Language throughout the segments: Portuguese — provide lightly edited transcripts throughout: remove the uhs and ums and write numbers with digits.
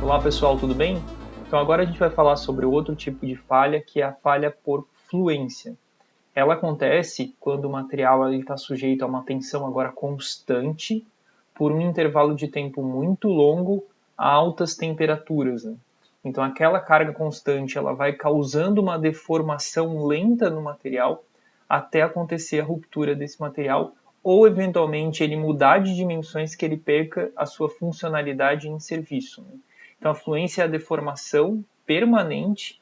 Olá pessoal, tudo bem? Então agora a gente vai falar sobre outro tipo de falha, que é a falha por fluência. Ela acontece quando o material está sujeito a uma tensão agora constante por um intervalo de tempo muito longo a altas temperaturas. Né? Então aquela carga constante ela vai causando uma deformação lenta no material até acontecer a ruptura desse material ou eventualmente ele mudar de dimensões que ele perca a sua funcionalidade em serviço. Né? Então a fluência é a deformação permanente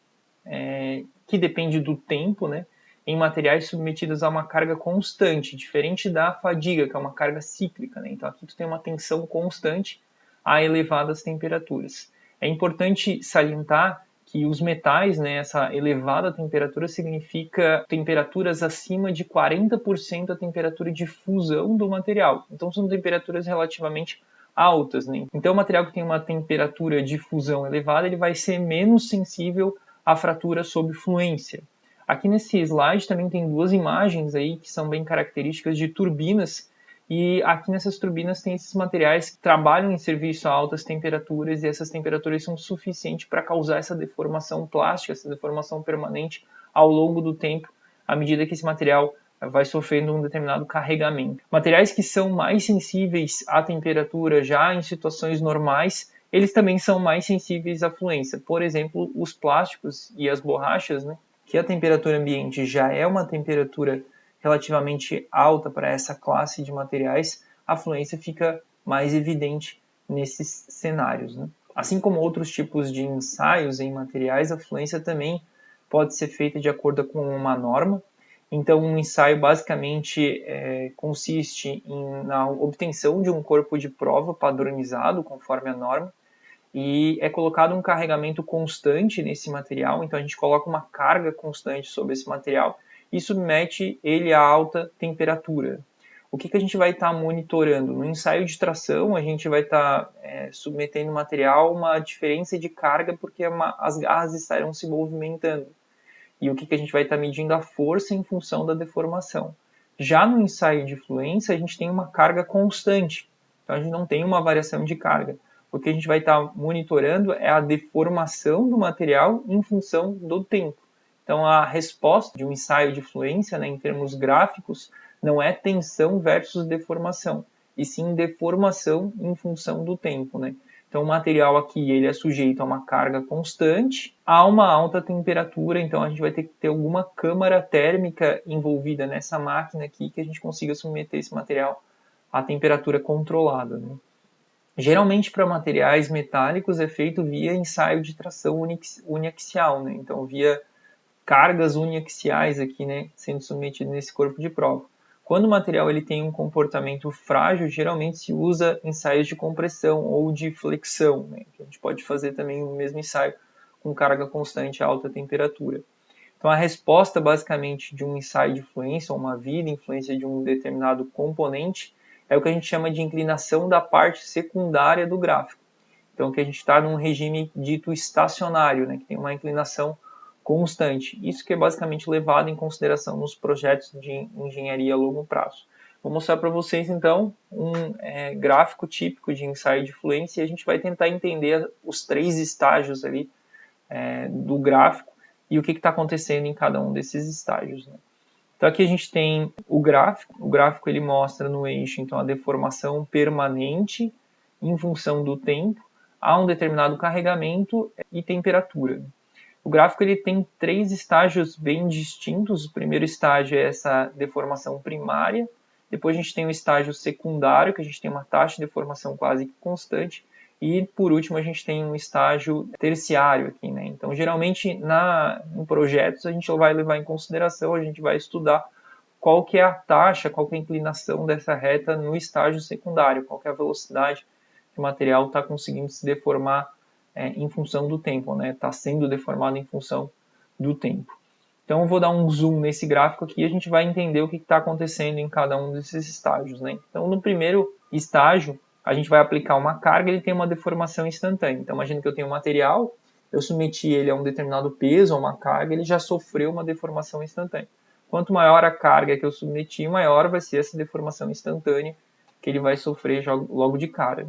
que depende do tempo, né, em materiais submetidos a uma carga constante, diferente da fadiga, que é uma carga cíclica. Né? Então aqui tu tem uma tensão constante a elevadas temperaturas. É importante salientar que os metais, né, essa elevada temperatura significa temperaturas acima de 40% da temperatura de fusão do material. Então são temperaturas relativamente altas. Né? Então o material que tem uma temperatura de fusão elevada ele vai ser menos sensível à fratura sob fluência. Aqui nesse slide também tem duas imagens aí que são bem características de turbinas e aqui nessas turbinas tem esses materiais que trabalham em serviço a altas temperaturas e essas temperaturas são suficientes para causar essa deformação plástica, essa deformação permanente ao longo do tempo, à medida que esse material vai sofrendo um determinado carregamento. Materiais que são mais sensíveis à temperatura já em situações normais, eles também são mais sensíveis à fluência. Por exemplo, os plásticos e as borrachas, né, que a temperatura ambiente já é uma temperatura relativamente alta para essa classe de materiais, a fluência fica mais evidente nesses cenários. Né? Assim como outros tipos de ensaios em materiais, a fluência também pode ser feita de acordo com uma norma. Então, um ensaio basicamente consiste na obtenção de um corpo de prova padronizado conforme a norma, e é colocado um carregamento constante nesse material, então a gente coloca uma carga constante sobre esse material e submete ele a alta temperatura. O que a gente vai estar monitorando? No ensaio de tração, a gente vai estar submetendo o material a uma diferença de carga porque as garras estarão se movimentando. E o que a gente vai estar medindo? A força em função da deformação. Já no ensaio de fluência, a gente tem uma carga constante, então a gente não tem uma variação de carga. O que a gente vai estar monitorando é a deformação do material em função do tempo. Então, a resposta de um ensaio de fluência, né, em termos gráficos, não é tensão versus deformação, e sim deformação em função do tempo. Né? Então, o material aqui ele é sujeito a uma carga constante, a uma alta temperatura, então a gente vai ter que ter alguma câmara térmica envolvida nessa máquina aqui que a gente consiga submeter esse material à temperatura controlada. Né? Geralmente, para materiais metálicos, é feito via ensaio de tração uniaxial, né? Então, via cargas uniaxiais aqui, né, sendo submetido nesse corpo de prova. Quando o material ele tem um comportamento frágil, geralmente se usa ensaios de compressão ou de flexão, né, que a gente pode fazer também no mesmo ensaio com carga constante a alta temperatura. Então, a resposta basicamente de um ensaio de fluência, ou uma vida influência de um determinado componente, é o que a gente chama de inclinação da parte secundária do gráfico. Então, que a gente está num regime dito estacionário, né, que tem uma inclinação constante. Isso que é basicamente levado em consideração nos projetos de engenharia a longo prazo. Vou mostrar para vocês, então, um gráfico típico de ensaio de fluência e a gente vai tentar entender os três estágios ali do gráfico e o que está acontecendo em cada um desses estágios. Né? Então aqui a gente tem o gráfico ele mostra no eixo então, a deformação permanente em função do tempo a um determinado carregamento e temperatura. O gráfico ele tem três estágios bem distintos. O primeiro estágio é essa deformação primária, depois a gente tem o estágio secundário, que a gente tem uma taxa de deformação quase constante, e por último a gente tem um estágio terciário aqui, né? Então geralmente em projetos a gente vai levar em consideração, a gente vai estudar qual que é a taxa, qual que é a inclinação dessa reta no estágio secundário, qual que é a velocidade que o material está conseguindo se deformar em função do tempo, né? Está sendo deformado em função do tempo. Então eu vou dar um zoom nesse gráfico aqui e a gente vai entender o que está acontecendo em cada um desses estágios. Né? Então no primeiro estágio, a gente vai aplicar uma carga e ele tem uma deformação instantânea. Então imagina que eu tenho um material, eu submeti ele a um determinado peso, a uma carga, ele já sofreu uma deformação instantânea. Quanto maior a carga que eu submeti, maior vai ser essa deformação instantânea que ele vai sofrer logo de cara.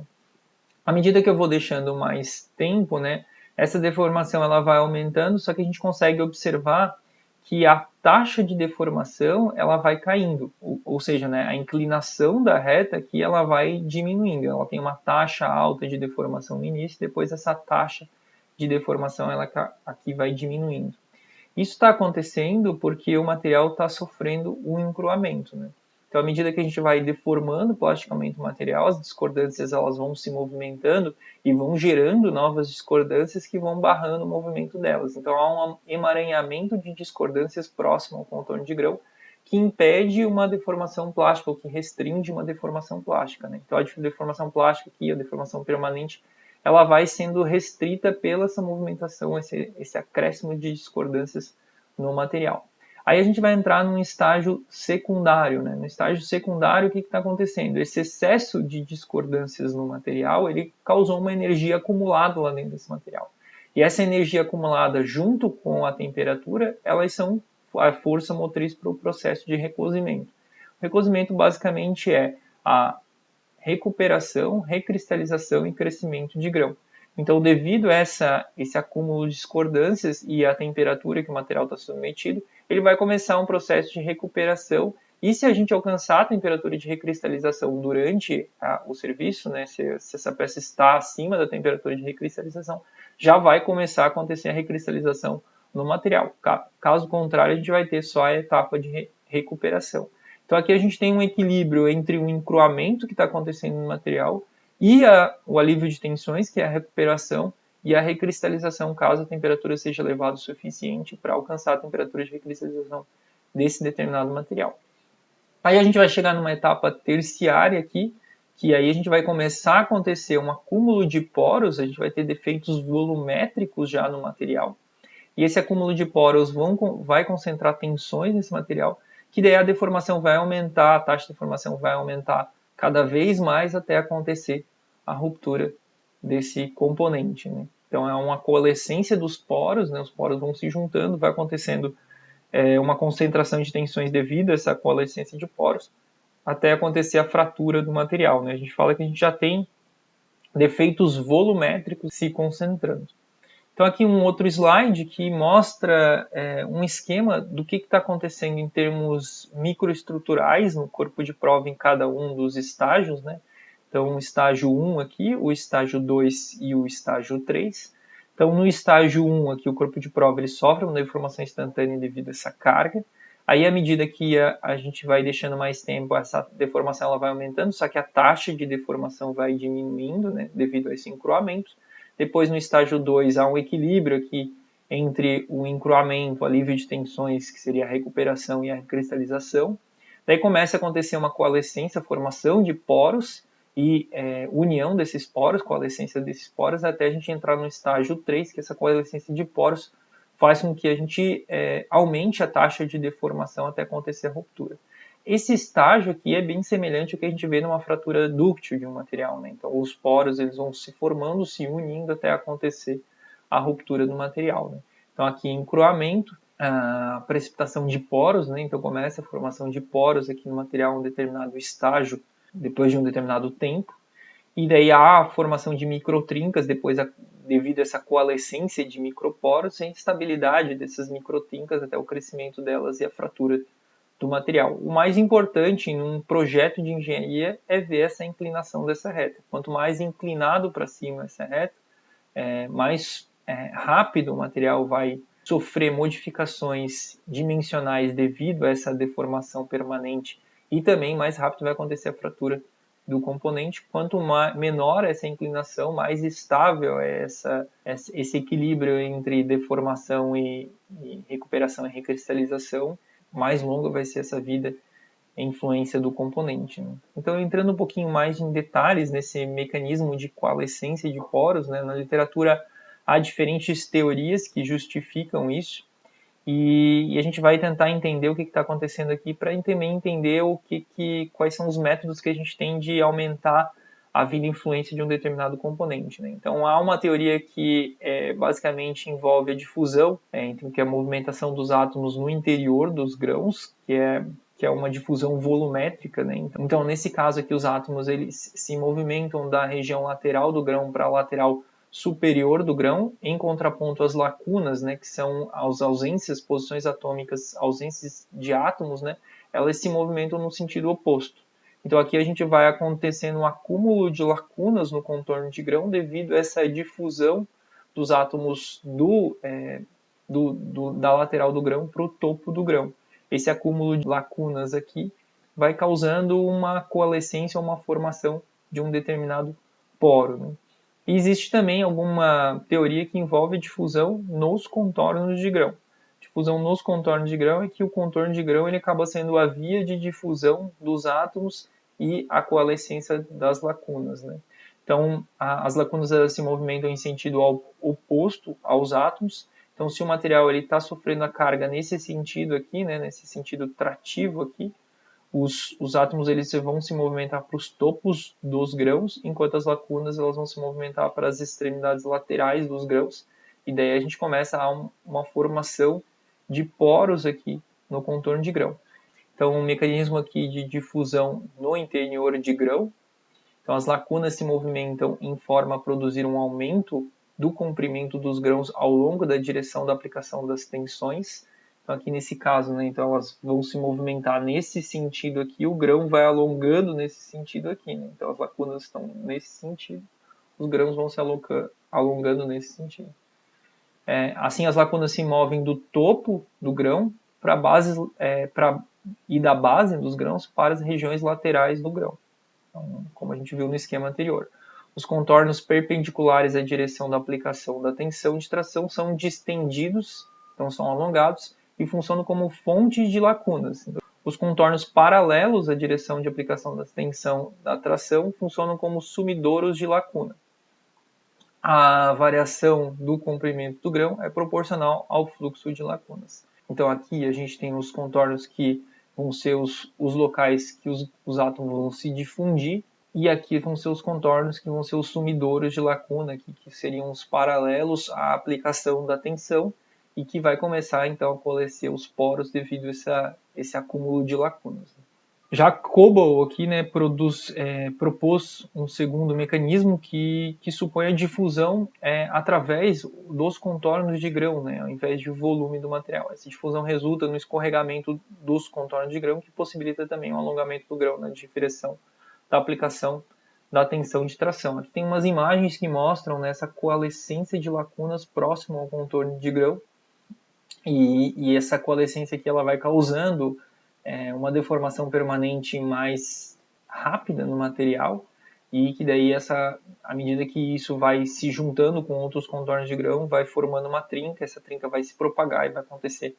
À medida que eu vou deixando mais tempo, né, essa deformação ela vai aumentando, só que a gente consegue observar que a taxa de deformação ela vai caindo, ou seja, né, a inclinação da reta aqui ela vai diminuindo. Ela tem uma taxa alta de deformação no início, depois essa taxa de deformação ela aqui vai diminuindo. Isso está acontecendo porque o material está sofrendo um encruamento, né? Então, à medida que a gente vai deformando plasticamente o material, as discordâncias elas vão se movimentando e vão gerando novas discordâncias que vão barrando o movimento delas. Então, há um emaranhamento de discordâncias próximo ao contorno de grão que impede uma deformação plástica ou que restringe uma deformação plástica, né? Então, a deformação plástica aqui, a deformação permanente, ela vai sendo restrita pela essa movimentação, esse acréscimo de discordâncias no material. Aí a gente vai entrar num estágio secundário, né? No estágio secundário, o que está acontecendo? Esse excesso de discordâncias no material, ele causou uma energia acumulada lá dentro desse material. E essa energia acumulada, junto com a temperatura, elas são a força motriz para o processo de recozimento. O recozimento basicamente é a recuperação, recristalização e crescimento de grão. Então, devido a esse acúmulo de discordâncias e a temperatura que o material está submetido, ele vai começar um processo de recuperação. E se a gente alcançar a temperatura de recristalização durante o serviço, né, se essa peça está acima da temperatura de recristalização, já vai começar a acontecer a recristalização no material. Caso contrário, a gente vai ter só a etapa de recuperação. Então aqui a gente tem um equilíbrio entre o encruamento que está acontecendo no material e o alívio de tensões, que é a recuperação, e a recristalização, caso a temperatura seja elevada o suficiente para alcançar a temperatura de recristalização desse determinado material. Aí a gente vai chegar numa etapa terciária aqui, que aí a gente vai começar a acontecer um acúmulo de poros, a gente vai ter defeitos volumétricos já no material, e esse acúmulo de poros vai concentrar tensões nesse material, que daí a deformação vai aumentar, a taxa de deformação vai aumentar cada vez mais até acontecer a ruptura desse componente, né? Então é uma coalescência dos poros, né? Os poros vão se juntando, vai acontecendo uma concentração de tensões devido a essa coalescência de poros, até acontecer a fratura do material, né? A gente fala que a gente já tem defeitos volumétricos se concentrando. Então aqui um outro slide que mostra um esquema do que está acontecendo em termos microestruturais no corpo de prova em cada um dos estágios, né? Então o estágio 1 aqui, o estágio 2 e o estágio 3. Então no estágio 1 aqui o corpo de prova ele sofre uma deformação instantânea devido a essa carga. Aí à medida que a gente vai deixando mais tempo, essa deformação ela vai aumentando, só que a taxa de deformação vai diminuindo, né, devido a esse encruamento. Depois, no estágio 2, há um equilíbrio aqui entre o encruamento, o alívio de tensões, que seria a recuperação e a cristalização. Daí começa a acontecer uma coalescência, formação de poros e união desses poros, coalescência desses poros, até a gente entrar no estágio 3, que essa coalescência de poros faz com que a gente aumente a taxa de deformação até acontecer a ruptura. Esse estágio aqui é bem semelhante ao que a gente vê numa fratura dúctil de um material, né? Então, os poros eles vão se formando, se unindo até acontecer a ruptura do material, né? Então, aqui encruamento, a precipitação de poros, né? Então, começa a formação de poros aqui no material em um determinado estágio, depois de um determinado tempo. E daí há a formação de microtrincas devido a essa coalescência de microporos e a instabilidade dessas microtrincas até o crescimento delas e a fratura do material. O mais importante em um projeto de engenharia é ver essa inclinação dessa reta. Quanto mais inclinado para cima essa reta, mais rápido o material vai sofrer modificações dimensionais devido a essa deformação permanente e também mais rápido vai acontecer a fratura do componente. Quanto menor essa inclinação, mais estável é esse equilíbrio entre deformação e recuperação e recristalização, mais longa vai ser essa vida em influência do componente, né? Então, entrando um pouquinho mais em detalhes nesse mecanismo de coalescência de poros, né? Na literatura há diferentes teorias que justificam isso, e a gente vai tentar entender o que está acontecendo aqui para também entender quais são os métodos que a gente tem de aumentar a vida e influência de um determinado componente, né? Então, há uma teoria que basicamente envolve a difusão, que é a movimentação dos átomos no interior dos grãos, que é que é uma difusão volumétrica, né? Então, nesse caso aqui, os átomos eles se movimentam da região lateral do grão para a lateral superior do grão, em contraponto às lacunas, né, que são as ausências, posições atômicas, ausências de átomos, né, elas se movimentam no sentido oposto. Então aqui a gente vai acontecendo um acúmulo de lacunas no contorno de grão devido a essa difusão dos átomos da lateral do grão para o topo do grão. Esse acúmulo de lacunas aqui vai causando uma coalescência ou uma formação de um determinado poro, né? E existe também alguma teoria que envolve difusão nos contornos de grão. Difusão nos contornos de grão é que o contorno de grão ele acaba sendo a via de difusão dos átomos e a coalescência das lacunas, né? Então, as lacunas elas se movimentam em sentido oposto aos átomos. Então, se o material está sofrendo a carga nesse sentido aqui, né, nesse sentido trativo aqui, os átomos eles vão se movimentar para os topos dos grãos, enquanto as lacunas elas vão se movimentar para as extremidades laterais dos grãos. E daí a gente começa a uma formação de poros aqui no contorno de grão. Então, um mecanismo aqui de difusão no interior de grão. Então, as lacunas se movimentam em forma a produzir um aumento do comprimento dos grãos ao longo da direção da aplicação das tensões. Então, aqui nesse caso, né, então elas vão se movimentar nesse sentido aqui, o grão vai alongando nesse sentido aqui. Né? Então, as lacunas estão nesse sentido, os grãos vão se alongando nesse sentido. Assim, as lacunas se movem do topo do grão para a base, e da base dos grãos para as regiões laterais do grão. Então, como a gente viu no esquema anterior. Os contornos perpendiculares à direção da aplicação da tensão de tração são distendidos, então são alongados, e funcionam como fonte de lacunas. Os contornos paralelos à direção de aplicação da tensão da tração funcionam como sumidouros de lacuna. A variação do comprimento do grão é proporcional ao fluxo de lacunas. Então aqui a gente tem os contornos que vão ser os locais que os átomos vão se difundir, e aqui vão ser os contornos que vão ser os sumidouros de lacuna, que seriam os paralelos à aplicação da tensão, e que vai começar então a coalescer os poros devido a esse acúmulo de lacunas. Já Cobo aqui, né, propôs um segundo mecanismo que supõe a difusão através dos contornos de grão, né, ao invés de volume do material. Essa difusão resulta no escorregamento dos contornos de grão, que possibilita também o alongamento do grão na direção da aplicação da tensão de tração. Aqui tem umas imagens que mostram, né, essa coalescência de lacunas próximo ao contorno de grão, e essa coalescência aqui ela vai causando uma deformação permanente mais rápida no material, e que daí à medida que isso vai se juntando com outros contornos de grão, vai formando uma trinca, essa trinca vai se propagar e vai acontecer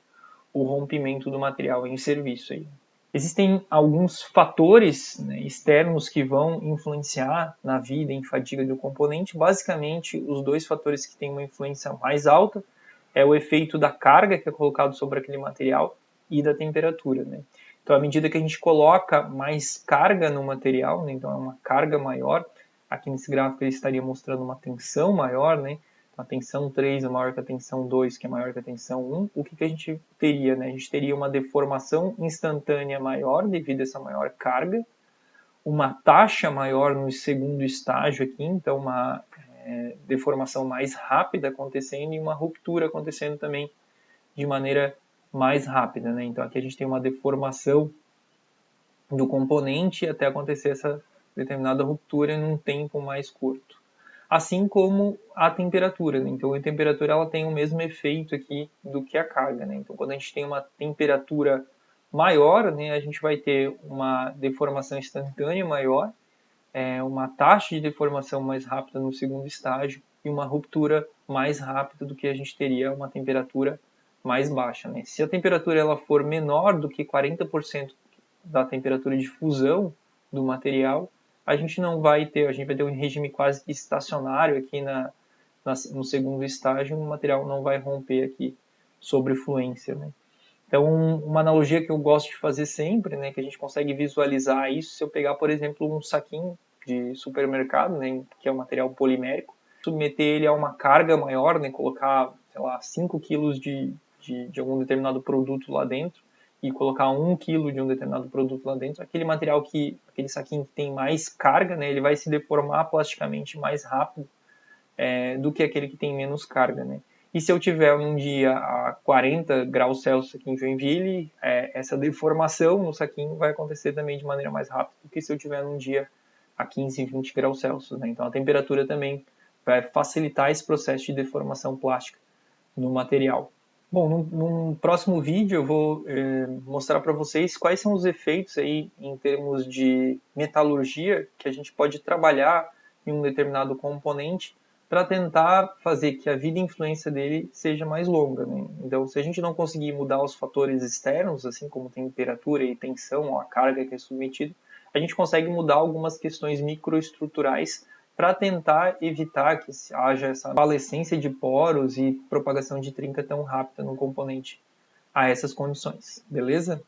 o rompimento do material em serviço. Aí. Existem alguns fatores, né, externos que vão influenciar na vida em fadiga do componente. Basicamente, os dois fatores que têm uma influência mais alta é o efeito da carga que é colocado sobre aquele material e da temperatura, né? Então, à medida que a gente coloca mais carga no material, né, então é uma carga maior, aqui nesse gráfico ele estaria mostrando uma tensão maior, né? Então, a tensão 3 é maior que a tensão 2, que é maior que a tensão 1. O que a gente teria? Né? A gente teria uma deformação instantânea maior devido a essa maior carga, uma taxa maior no segundo estágio aqui, então uma deformação mais rápida acontecendo e uma ruptura acontecendo também de maneira mais rápida, né? Então aqui a gente tem uma deformação do componente até acontecer essa determinada ruptura em um tempo mais curto. Assim como a temperatura, né? Então a temperatura ela tem o mesmo efeito aqui do que a carga, né? Então quando a gente tem uma temperatura maior, né, a gente vai ter uma deformação instantânea maior, uma taxa de deformação mais rápida no segundo estágio e uma ruptura mais rápida do que a gente teria uma temperatura mais baixa. Né? Se a temperatura ela for menor do que 40% da temperatura de fusão do material, a gente vai ter um regime quase que estacionário aqui no segundo estágio, o material não vai romper aqui sobre fluência. Né? Então, uma analogia que eu gosto de fazer sempre, né, que a gente consegue visualizar isso, se eu pegar, por exemplo, um saquinho de supermercado, né, que é um material polimérico, submeter ele a uma carga maior, né, colocar, sei lá, 5 quilos de algum determinado produto lá dentro, e colocar 1 kg de um determinado produto lá dentro, aquele saquinho que tem mais carga, né, ele vai se deformar plasticamente mais rápido do que aquele que tem menos carga, né? E se eu tiver um dia a 40 graus Celsius aqui em Joinville, essa deformação no saquinho vai acontecer também de maneira mais rápida do que se eu tiver um dia a 15, 20 graus Celsius, né? Então a temperatura também vai facilitar esse processo de deformação plástica no material. Bom, num próximo vídeo eu vou mostrar para vocês quais são os efeitos aí em termos de metalurgia que a gente pode trabalhar em um determinado componente para tentar fazer que a vida e influência dele seja mais longa, né? Então, se a gente não conseguir mudar os fatores externos, assim como temperatura e tensão, ou a carga que é submetida, a gente consegue mudar algumas questões microestruturais para tentar evitar que haja essa valescência de poros e propagação de trinca tão rápida no componente a essas condições, beleza?